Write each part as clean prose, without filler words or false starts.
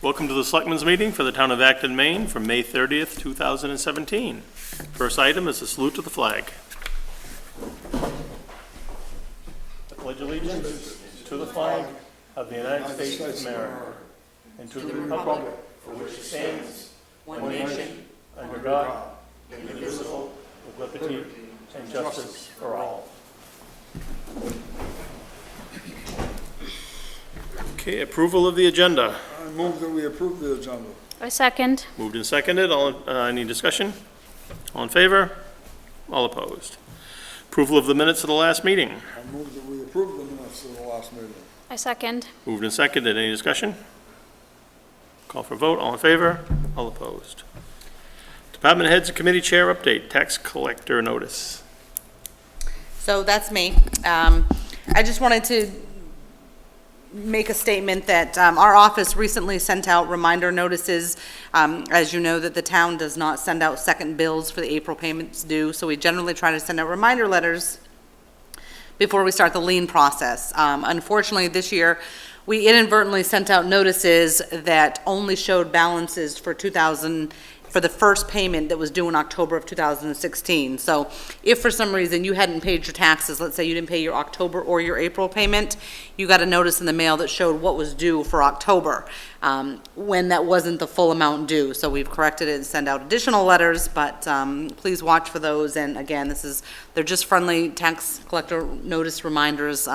Welcome to the Selectmen's meeting for the Town of Acton, Maine for May 30th, 2017. First item is a salute to the flag. I pledge allegiance to the flag of the United States of America and to the republic for which it stands, one nation, under God, indivisible, with liberty and justice for all. Okay, approval of the agenda. I move that we approve the agenda. I second. Moved and seconded. Any discussion? All in favor? All opposed? Approval of the minutes of the last meeting. I move that we approve the minutes of the last meeting. I second. Moved and seconded. Any discussion? Call for vote. All in favor? All opposed? Department heads and committee chair update. Tax collector notice. So that's me. I just wanted to make a statement that our office recently sent out reminder notices. As you know, that the town does not send out second bills for the April payments due, so we generally try to send out reminder letters before we start the lien process. Unfortunately, this year, we inadvertently sent out notices that only showed balances for for the first payment that was due in October of 2016. So if for some reason you hadn't paid your taxes, let's say you didn't pay your October or your April payment, you got a notice in the mail that showed what was due for October, when that wasn't the full amount due. So we've corrected it and sent out additional letters, but please watch for those. And again, they're just friendly tax collector notice reminders.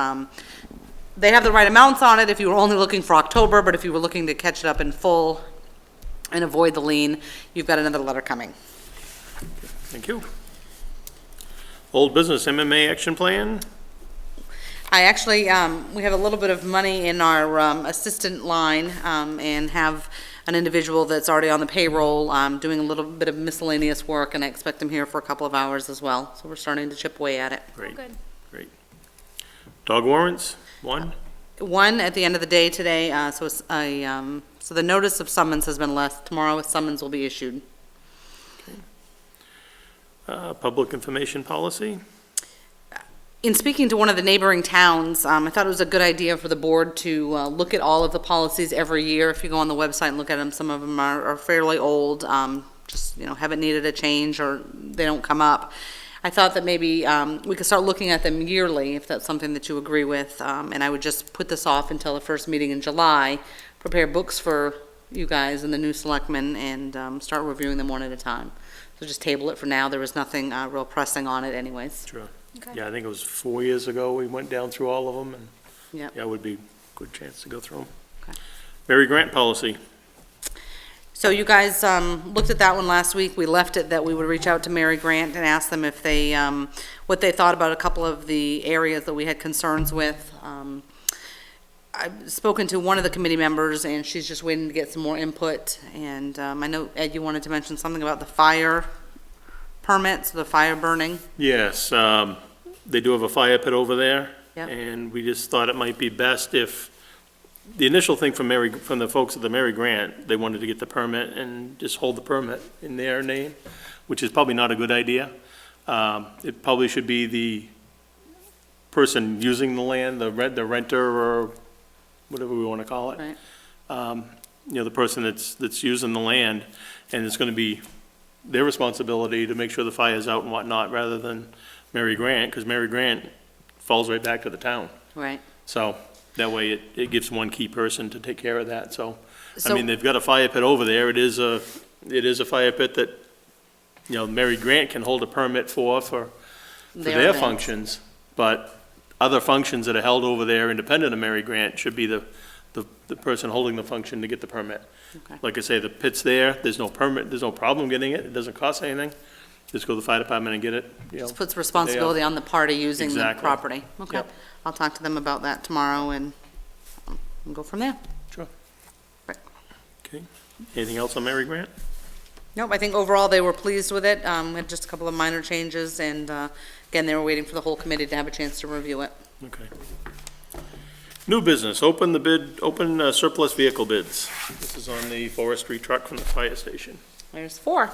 They have the right amounts on it if you were only looking for October, but if you were looking to catch it up in full and avoid the lien, you've got another letter coming. Thank you. Old business MMA action plan. I actually, we have a little bit of money in our assistant line, and have an individual that's already on the payroll, doing a little bit of miscellaneous work, and I expect him here for a couple of hours as well. So we're starting to chip away at it. Great. Good. Great. Dog warrants, one. One at the end of the day today, so the notice of summons has been left. Tomorrow a summons will be issued. Public information policy. In speaking to one of the neighboring towns, I thought it was a good idea for the board to look at all of the policies every year. If you go on the website and look at them, some of them are fairly old, just, haven't needed a change or they don't come up. I thought that maybe we could start looking at them yearly, if that's something that you agree with, and I would just put this off until the first meeting in July, prepare books for you guys and the new selectmen, and start reviewing them one at a time. So just table it for now. There was nothing real pressing on it anyways. Sure. Okay. Yeah, I think it was 4 years ago we went down through all of them, and Yep. yeah, it would be a good chance to go through them. Okay. Mary Grant policy. So you guys looked at that one last week. We left it that we would reach out to Mary Grant and ask them if they, what they thought about a couple of the areas that we had concerns with. I've spoken to one of the committee members, and she's just waiting to get some more input. And I know, Ed, you wanted to mention something about the fire permits, the fire burning. Yes, they do have a fire pit over there. Yep. And we just thought it might be best if, the initial thing from the folks at the Mary Grant, they wanted to get the permit and just hold the permit in their name, which is probably not a good idea. It probably should be the person using the land, the renter, or whatever we want to call it. Right. The person that's using the land, and it's going to be their responsibility to make sure the fire's out and whatnot, rather than Mary Grant, because Mary Grant falls right back to the town. Right. So that way it gives one key person to take care of that. So, I So- mean, they've got a fire pit over there. It is a fire pit that, Mary Grant can hold a permit for their events. functions, but other functions that are held over there independent of Mary Grant should be the person holding the function to get the permit. Okay. Like I say, the pit's there, there's no permit, there's no problem getting it, it doesn't cost anything. Just go to the fire department and get it, Just puts responsibility on the party using the Exactly. property. Okay. Yep. I'll talk to them about that tomorrow and go from there. Sure. Right. Okay. Anything else on Mary Grant? Nope, I think overall they were pleased with it. We had just a couple of minor changes, and again, they were waiting for the whole committee to have a chance to review it. Okay. New business, open surplus vehicle bids. This is on the forestry truck from the fire station. There's 4.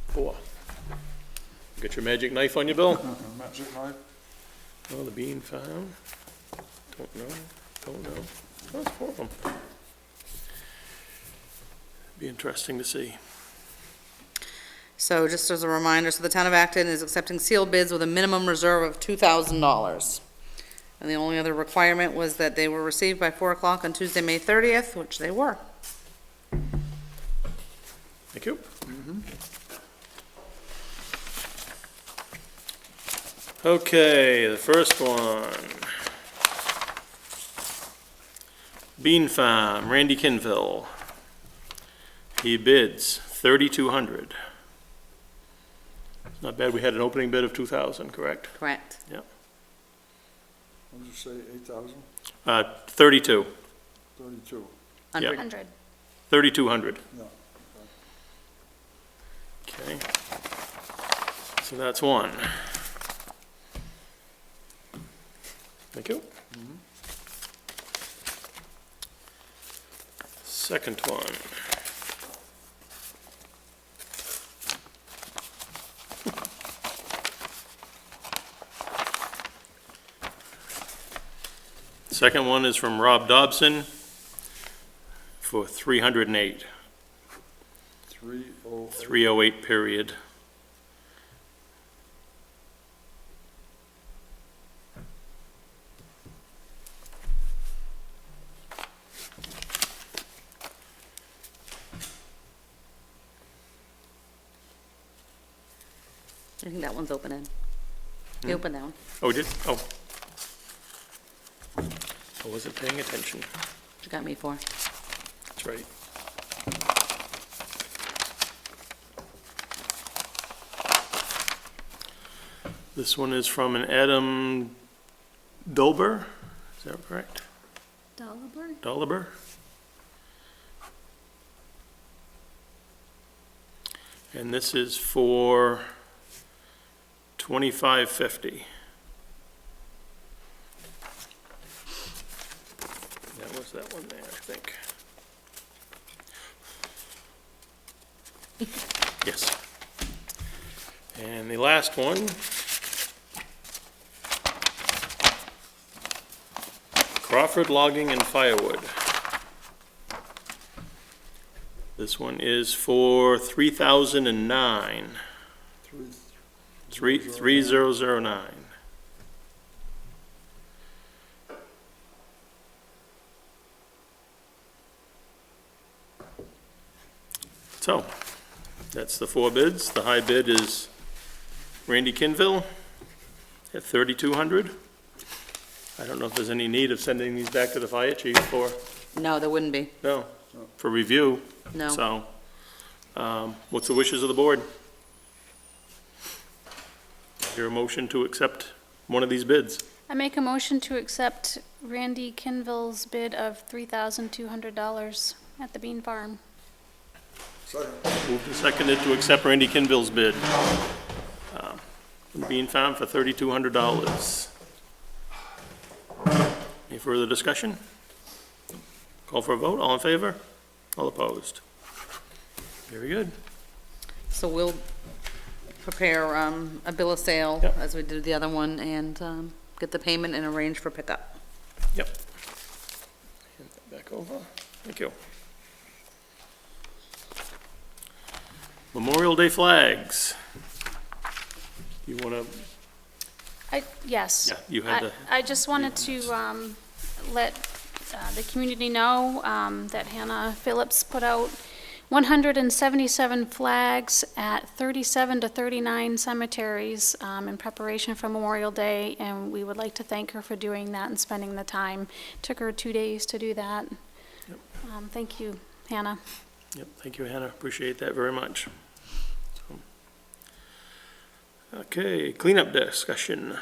4. Got your magic knife on you, Bill? Magic knife. Oh, the being found. Don't know. Oh, it's 4 of them. Be interesting to see. So just as a reminder, so the town of Acton is accepting sealed bids with a minimum reserve of $2,000. And the only other requirement was that they were received by 4 o'clock on Tuesday, May 30th, which they were. Thank you. Okay, the first one. Bean Farm, Randy Kinville. He bids $3,200. It's not bad, we had an opening bid of 2,000, correct? Correct. Yeah. What did you say, 8,000? 32, 32, Yeah. 100. 3,200. yeah. Okay. So that's one. Thank you. Second one. Second one is from Rob Dobson for 308, 308. 308 period. I think that one's opening. You open that one. Oh, we did? Oh. I wasn't paying attention. What you got me for? That's right. This one is from an Adam Dolber, is that correct? Dolber? And this is for $2,550. That was that one there, I think. Yes. And the last one. Crawford Logging and Firewood. This one is for 3,009. 3009. So, that's the four bids. The high bid is Randy Kinville at 3,200. I don't know if there's any need of sending these back to the fire chief for, No, there wouldn't be. no, for review. No. So, what's the wishes of the board? Is there a motion to accept one of these bids? I make a motion to accept Randy Kinville's bid of $3,200 at the Bean Farm. Second. Moved and seconded to accept Randy Kinville's bid. From Bean Farm for $3,200. Any further discussion? Call for a vote, all in favor? All opposed? Very good. So we'll prepare a bill of sale, Yep. as we did the other one, and get the payment and arrange for pickup. Yep. Hand that back over. Thank you. Memorial Day flags. You want to, Yes. yeah, you had the, I just wanted to let the community know that Hannah Phillips put out 177 flags at 37 to 39 cemeteries in preparation for Memorial Day, and we would like to thank her for doing that and spending the time. Took her 2 days to do that. Yep. Thank you, Hannah. yep, thank you, Hannah, appreciate that very much. Okay, cleanup discussion.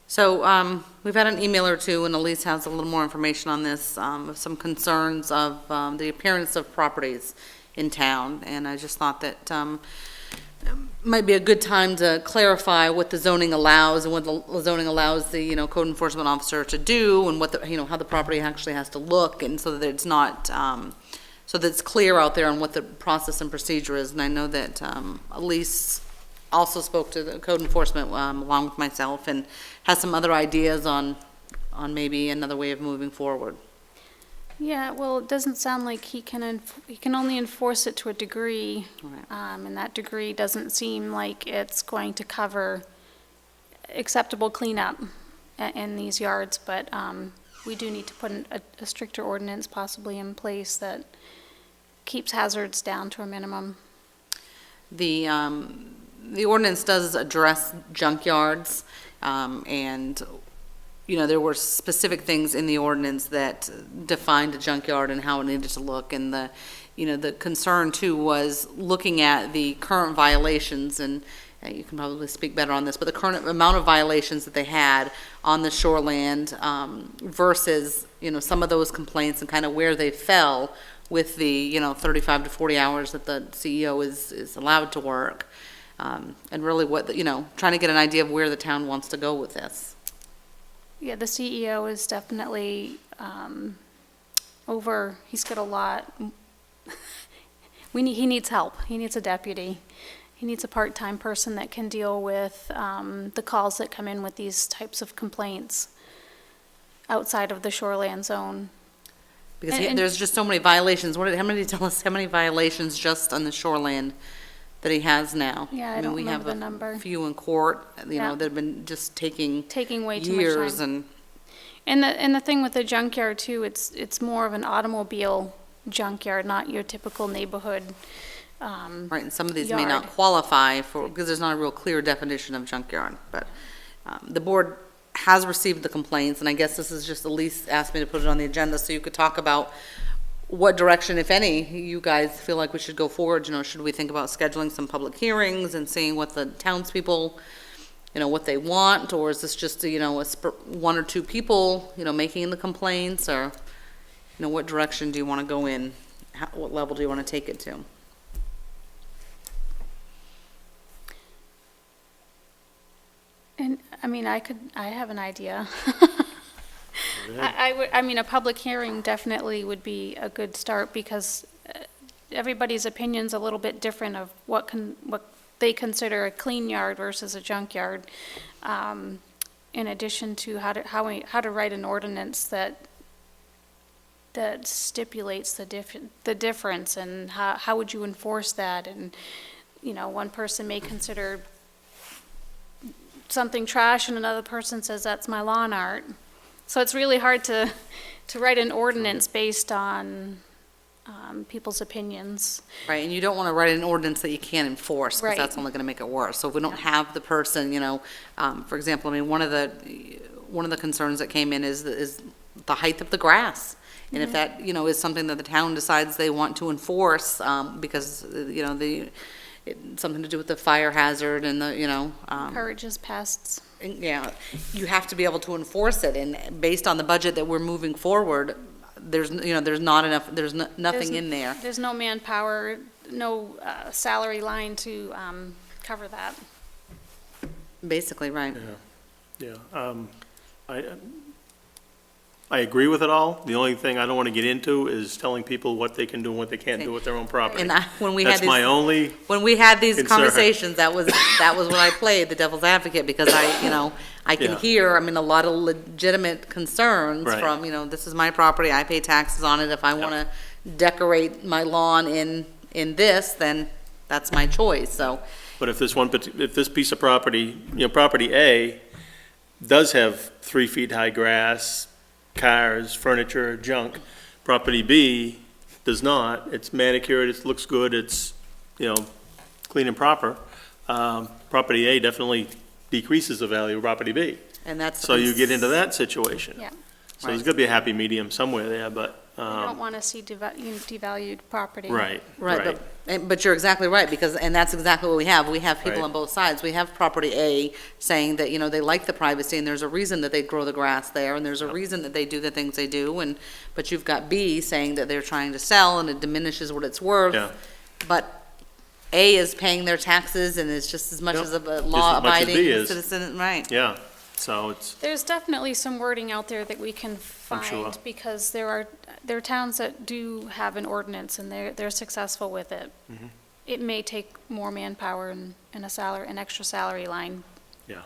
So we've had an email or two, and Elise has a little more information on this, of some concerns of the appearance of properties in town, and I just thought that might be a good time to clarify what the zoning allows and what the zoning allows the, code enforcement officer to do, and what the, how the property actually has to look, and so that it's not, so that it's clear out there on what the process and procedure is. And I know that Elise also spoke to the code enforcement along with myself, and has some other ideas on maybe another way of moving forward. Yeah, well, it doesn't sound like he can only enforce it to a degree. Right. And that degree doesn't seem like it's going to cover acceptable cleanup in these yards, but, we do need to put a stricter ordinance possibly in place that keeps hazards down to a minimum. The ordinance does address junkyards, and, you know, there were specific things in the ordinance that defined a junkyard and how it needed to look, and the concern too was looking at the current violations, and you can probably speak better on this, but the current amount of violations that they had on the shoreland, versus, some of those complaints and kind of where they fell with the, 35 to 40 hours that the CEO is allowed to work. And really trying to get an idea of where the town wants to go with this. Yeah, the CEO is definitely, he's got a lot. He needs help. He needs a deputy. He needs a part-time person that can deal with the calls that come in with these types of complaints outside of the shoreland zone. Because And- there's just so many violations. Tell us how many violations just on the shoreland that he has now? Yeah, I mean, don't we remember have the number. a few in court, Yeah. that have been just taking Taking way too much years, time. and And the thing with the junkyard too, it's more of an automobile junkyard, not your typical neighborhood. right, and some of these may not Yard. qualify for, because there's not a real clear definition of junkyard, but the board has received the complaints, and I guess this is just, Elise asked me to put it on the agenda so you could talk about what direction, if any, you guys feel like we should go forward. Should we think about scheduling some public hearings and seeing what the townspeople, what they want, or is this just, one or two people, making the complaints, or, what direction do you want to go in? What level do you want to take it to? And, I have an idea. A public hearing definitely would be a good start because everybody's opinion's a little bit different of what they consider a clean yard versus a junkyard. In addition to how to write an ordinance that stipulates the difference, and how would you enforce that? And, one person may consider something trash and another person says that's my lawn art. So it's really hard to write an ordinance based on people's opinions. Right, and you don't want to write an ordinance that you can't enforce, because Right. that's only going to make it worse. So if we don't have the person, for example, one of the concerns that came in is the height of the grass. And if that, is something that the town decides they want to enforce, because, it's something to do with the fire hazard and the, Encourages pests. yeah, you have to be able to enforce it. And based on the budget that we're moving forward, there's not enough, nothing in there. There's no manpower, no salary line to cover that. Basically, right. Yeah, I agree with it all. The only thing I don't want to get into is telling people what they can do and what they can't do with their own property. And when we had That's my only, when we had these concern. conversations, that was what I played, the devil's advocate, because I can Yeah. hear, a lot of legitimate concerns Right. from, this is my property, I pay taxes on it. If I want to decorate my lawn in this, then that's my choice, so. but if this piece of property, property A does have 3 feet high grass, cars, furniture, junk, property B does not. It's manicured, it looks good, it's, clean and proper. Property A definitely decreases the value of property B. And that's. So you get into that situation. Yeah. So there's Right. gonna be a happy medium somewhere there, but, You don't want to see devalued property. right, Right, but you're exactly right, and that's exactly what we have. We have people Right. on both sides. We have property A saying that, they like the privacy, and there's a reason that they grow the grass there, and there's a reason that they do the things they do, but you've got B saying that they're trying to sell, and it diminishes what it's worth. Yeah. But A is paying their taxes, and is just as much Yep. as a Just as much as B law-abiding is. citizen, right? Yeah, so it's, There's definitely some wording out there that we can I'm sure. find, because there are towns that do have an ordinance and they're successful with it. Mm-hmm. It may take more manpower and an extra salary line. yeah,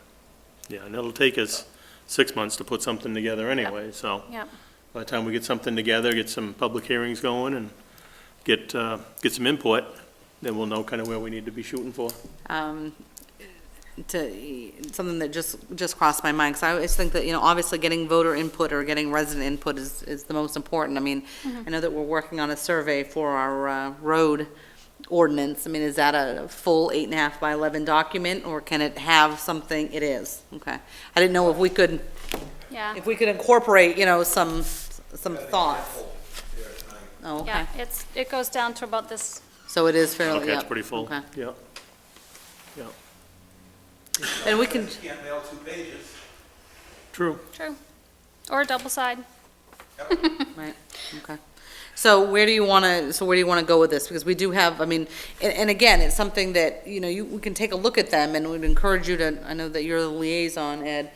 and it'll take us 6 months to put something together anyway, so. Yep. by the time we get something together, get some public hearings going and get some input, then we'll know kind of where we need to be shooting for. Something that just crossed my mind, because I always think that, obviously getting voter input or getting resident input is the most important. I mean, I know that we're working on a survey for our road ordinance. I mean, is that a full 8.5 by 11 document, or can it have something? It is, okay. I didn't know if we could Yeah, incorporate, some thoughts. Oh, okay. yeah, it goes down to about this, So it is fairly, Okay, it's yep, pretty full. okay. Yeah. Yeah. And we can, Can't mail 2 pages. True. true, or a double side. right, okay. So where do you want to go with this? Because we do have, I mean, and again, it's something that, we can take a look at them, and we'd encourage you to, I know that you're the liaison, Ed,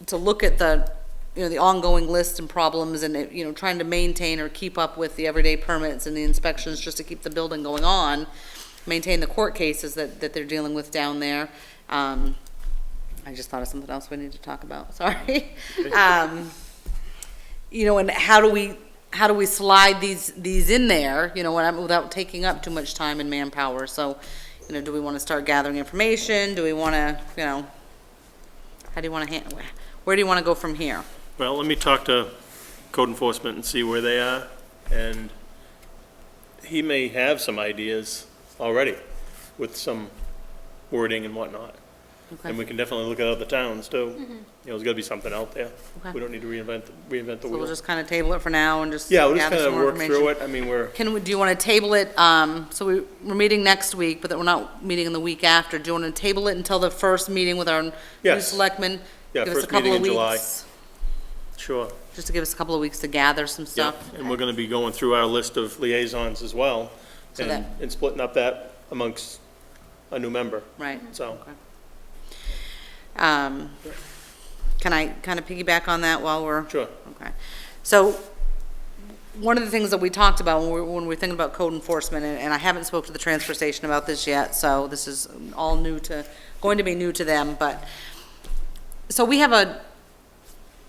to look at the, the ongoing list and problems, and, trying to maintain or keep up with the everyday permits and the inspections just to keep the building going on, maintain the court cases that they're dealing with down there. I just thought of something else we need to talk about, sorry. And how do we slide these in there, without taking up too much time and manpower? So, do we want to start gathering information? Do we want to, how do you want to where do you want to go from here? Well, let me talk to code enforcement and see where they are, and he may have some ideas already with some wording and whatnot. Okay. And we can definitely look at other towns too. There's gotta be something out there. Okay. We don't need to reinvent the So we'll wheel. just kind of table it for now and just Yeah, we'll just gather kind some of more work through information. it. I mean, we're, Do you want to table it, so we're meeting next week, but that we're not meeting in the week after. Do you want to table it until the first meeting with our new Yes. selectmen? Yeah, Give us a first couple meeting of in July. weeks, sure. just to give us a couple of weeks to gather some Yeah, stuff. and we're gonna be going through our list of liaisons as well, So and that- splitting up that amongst a new member, Right. so. Can I kind of piggyback on that while we're? Sure. Okay. So, one of the things that we talked about when we're thinking about code enforcement, and I haven't spoke to the transfer station about this yet, so this is all going to be new to them, but, so we have a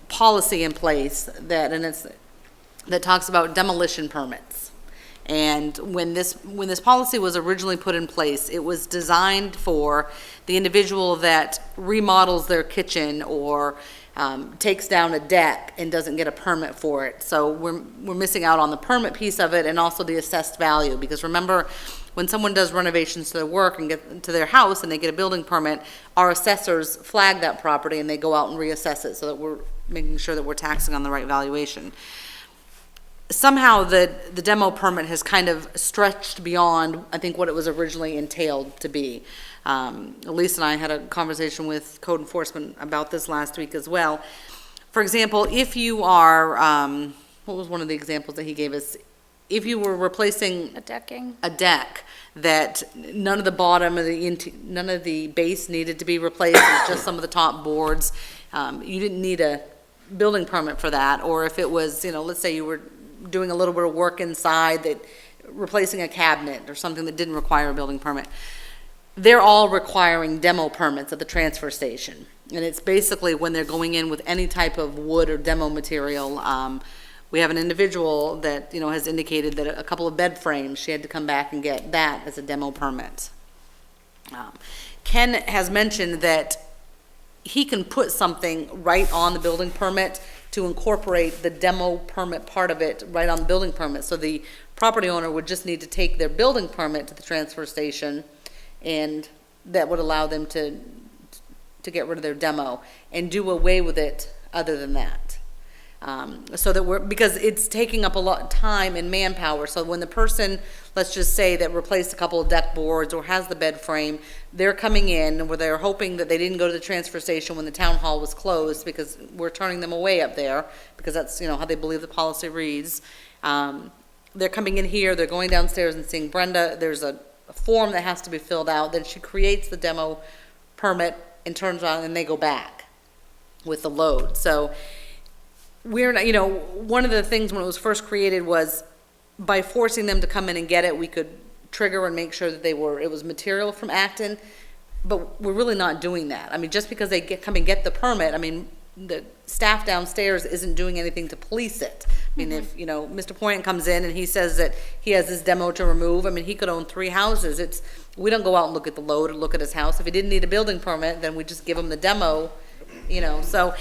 policy in place that talks about demolition permits. And when this policy was originally put in place, it was designed for the individual that remodels their kitchen or takes down a deck and doesn't get a permit for it. So we're missing out on the permit piece of it and also the assessed value. Because remember, when someone does renovations to their work and get to their house and they get a building permit, our assessors flag that property and they go out and reassess it so that we're making sure that we're taxing on the right valuation. Somehow the demo permit has kind of stretched beyond, I think, what it was originally entailed to be. Elise and I had a conversation with code enforcement about this last week as well. For example, if you are, what was one of the examples that he gave us? If you were replacing A decking, a deck that none of the bottom of none of the base needed to be replaced, it was just some of the top boards, you didn't need a building permit for that. Or if it was, let's say you were doing a little bit of work inside, that replacing a cabinet or something that didn't require a building permit, they're all requiring demo permits at the transfer station. And it's basically when they're going in with any type of wood or demo material. We have an individual that, has indicated that a couple of bed frames, she had to come back and get that as a demo permit. Ken has mentioned that he can put something right on the building permit to incorporate the demo permit part of it right on the building permit. So the property owner would just need to take their building permit to the transfer station, and that would allow them to get rid of their demo and do away with it other than that. So that because it's taking up a lot of time and manpower. So when the person, let's just say, that replaced a couple of deck boards or has the bed frame, they're coming in where they're hoping that they didn't go to the transfer station when the town hall was closed, because we're turning them away up there, because that's, how they believe the policy reads. They're coming in here, they're going downstairs and seeing Brenda. There's a form that has to be filled out. Then she creates the demo permit and turns around and they go back with the load. So we're not, one of the things when it was first created was by forcing them to come in and get it, we could trigger and make sure that it was material from Acton, but we're really not doing that. I mean, just because they come and get the permit, the staff downstairs isn't doing anything to police it. I mean, if, you know, Mr. Poynt comes in and he says that he has this demo to remove, I mean, he could own 3 houses. We don't go out and look at the load or look at his house. If he didn't need a building permit, then we just give him the demo, you know, so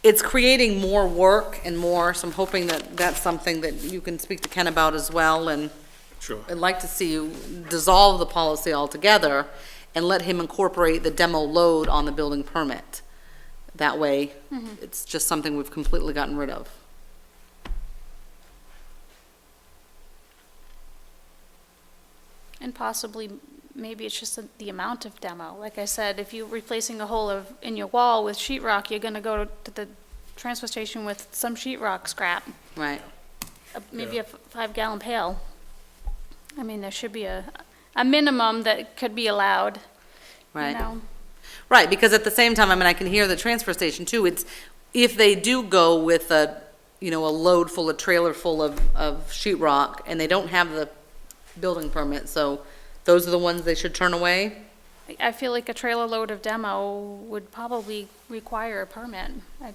it's creating more work and more, so I'm hoping that that's something that you can speak to Ken about as well, and Sure. I'd like to see you dissolve the policy altogether and let him incorporate the demo load on the building permit. That way, it's just something we've completely gotten rid of. And possibly, maybe it's just the amount of demo. Like I said, if you're replacing a hole in your wall with sheetrock, you're gonna go to the transfer station with some sheetrock scrap, Right. maybe a 5-gallon pail. I mean, there should be a minimum that could be allowed, you Right. know? Right, because at the same time, I mean, I can hear the transfer station too, it's, if they do go with a, you know, a load full, a trailer full of sheetrock, and they don't have the building permit, so those are the ones they should turn away? I feel like a trailer load of demo would probably require a permit. I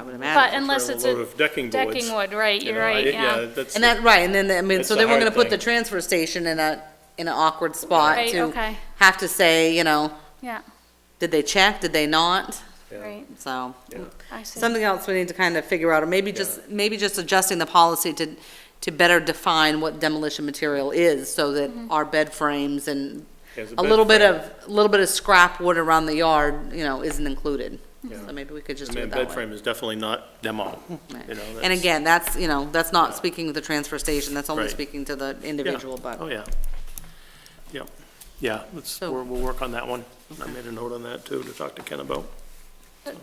would But imagine. unless it's Trailer a load of decking boards. decking wood, right, You you're know, right, yeah. that's. And that, right, and then, I mean, That's so the then we're hard gonna put the thing. transfer station in an awkward spot Right, to okay. have to say, you know, Yeah, did they check, did they not? Yeah. right, So, Yeah. I see. something else we need to kind of figure out, or maybe just adjusting the policy to better define what demolition material is, so that our bed frames and Has a bed little bit frame. of scrap wood around the yard, you know, isn't included. Yeah. So maybe we could just I do mean, it that bed way. frame is definitely not demo, Right. you know. And that's- again, that's, you know, that's not speaking to the transfer station, that's only Right. speaking to the individual, but. Oh, yeah. Yep. Yeah, So- we'll work on that one. I made a note on that too, to talk to Ken about.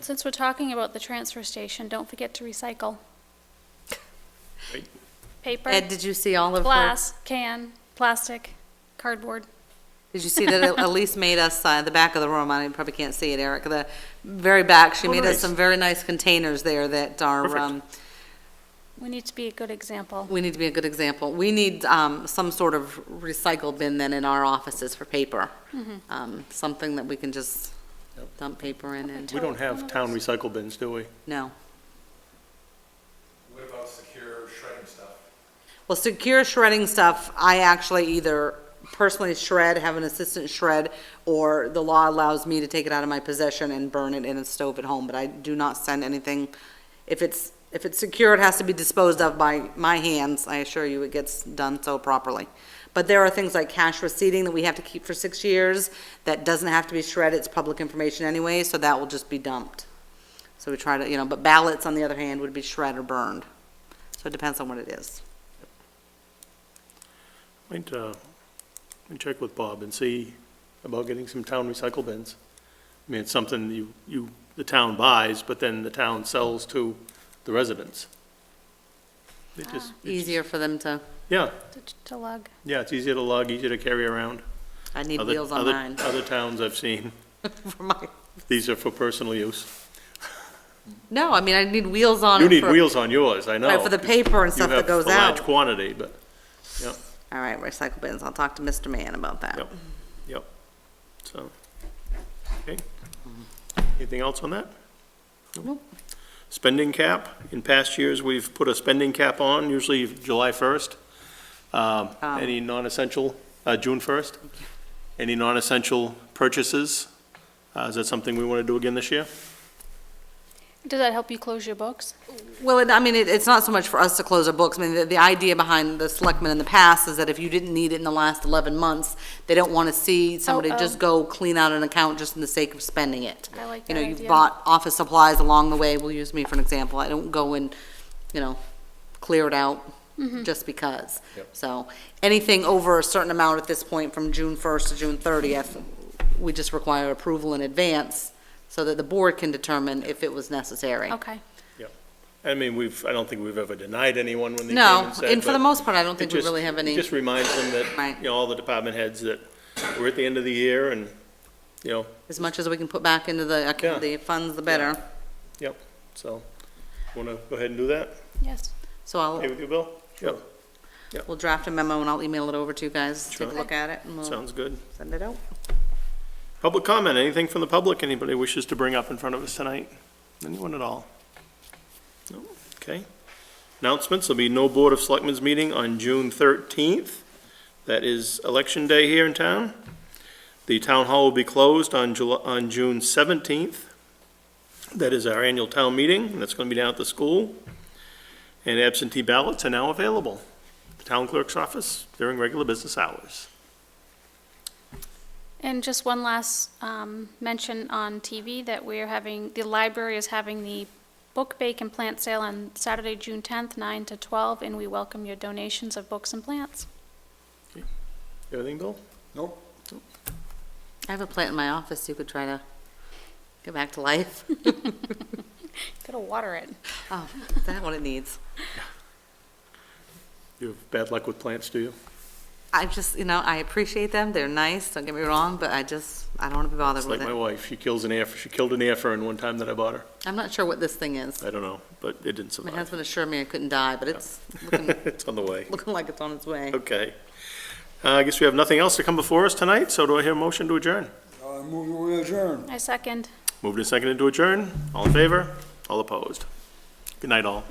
Since we're talking about the transfer station, don't forget to recycle. Right. Paper, Ed, did you see all of her? glass, can, plastic, cardboard. Did you see that Elise made us, the back of the room, I probably can't see it, Eric, the very back, she Oh, made us nice. some very nice containers there that are, Perfect. We need to be a good example. we need to be a good example. We need, some sort of recycle bin then in our offices for paper. Something that we can just Yep. dump paper in and, We don't have town recycle bins, do we? no. What about secure shredding stuff? Well, secure shredding stuff, I actually either personally shred, have an assistant shred, or the law allows me to take it out of my possession and burn it in a stove at home, but I do not send anything. If it's secure, it has to be disposed of by my hands. I assure you, it gets done so properly. But there are things like cash receipting that we have to keep for 6 years, that doesn't have to be shredded, it's public information anyway, so that will just be dumped. So we try to, you know, but ballots, on the other hand, would be shred or burned. So it depends on what it is. Might, check with Bob and see about getting some town recycle bins. I mean, it's something the town buys, but then the town sells to the residents. It just. Easier for them to, Yeah, To lug. yeah, it's easier to lug, easier to carry around. I need Other- wheels on other- mine. Other towns I've seen, For my, these are for personal use. no, I mean, I need wheels on. You need for- wheels on yours, I know. Right, for the paper and stuff that goes You have a large out. quantity, but, yeah, All right, recycle bins, I'll talk to Mr. Mann about that. Yep. yep, so, okay. Anything else on that? Nope. Spending cap, in past years, we've put a spending cap on, usually July 1st. Any non-essential, June 1st? Any non-essential purchases? Is that something we want to do again this year? Does that help you close your books? Well, I mean, it's not so much for us to close our books. I mean, the idea behind the selectmen in the past is that if you didn't need it in the last 11 months, they don't want to see somebody oh. just go clean out an account just in the sake of spending it. I like You know, that you've idea. bought office supplies along the way, we'll use me for an example. I don't go and, you know, clear it out just because. Yep. So anything over a certain amount at this point, from June 1st to June 30th, we just require approval in advance so that the board can determine if it was necessary. Okay. I mean, I don't think we've ever denied anyone when they came No, and said. and for the but most part, I don't it think we just- really have any. It just reminds them that, Right. you know, all the department heads that we're at the end of the year and, you know, As much as we can put back into Yeah. the funds, the better. yep, so, want to go ahead and do that? Yes. So Okay with you, Bill? Yep, we'll draft a memo and I'll email it over to you guys, take a Sure. look at it, and we'll sounds good. send it out. Public comment, anything from the public anybody wishes to bring up in front of us tonight? Anyone at all? No? Okay. Announcements, there'll be no Board of Selectmen's meeting on June 13th. That is Election Day here in town. The town hall will be closed on June 17th. That is our annual town meeting, and that's going to be down at the school. And absentee ballots are now available at the town clerk's office during regular business hours. And just one last mention on TV that the library is having the book, bake, and plant sale on Saturday, June 10th, 9 to 12, and we welcome your donations of books and plants. Everything, Bill? Nope. I have a plant in my office you could try to get back to life. Gotta water it. Oh, is that what it needs? You have bad luck with plants, do you? I just, I appreciate them, they're nice, don't get me wrong, but I don't want to be bothered It's with like my it. wife, she killed an air fern one time that I bought her. I'm not sure what this thing is. I don't know, but it didn't My survive. husband assured me I couldn't die, but it's looking, It's on the way. looking like it's on its way. Okay. I guess we have nothing else to come before us tonight, so do I hear a motion to adjourn? Move we adjourn. I second. Moved and seconded to adjourn. All in favor? All opposed? Good night, all.